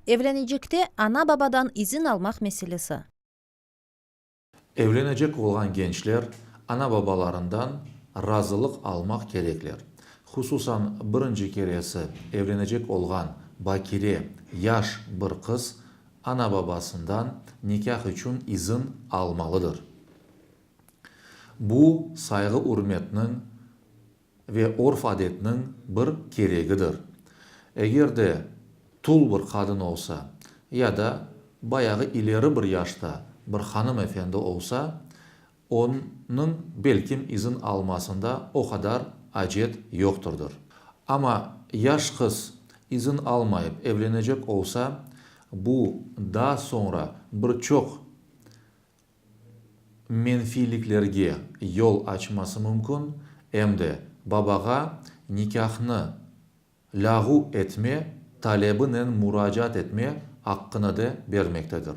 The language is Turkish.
Evlenecekte ana babadan izin almak meselesi. Evlenecek olan gençler ana babalarından razılık almak gerekler. Hususan birinci keresi evlenecek olan bakire yaş bir kız ana babasından nikah için izin almalıdır. Bu saygı hürmetinin ve orf adetinin bir gereğidir. Eğer de tul bir kadın olsa ya da bayağı ileri bir yaşta bir hanımefendi olsa onun belki izin almasında o kadar acet yokturdur. Ama yaş kız izin almayıp evlenecek olsa bu daha sonra birçok menfiliklerge yol açması mümkün hem de babaga nikahını lağu etme talebinin müracaat etme hakkını da vermektedir.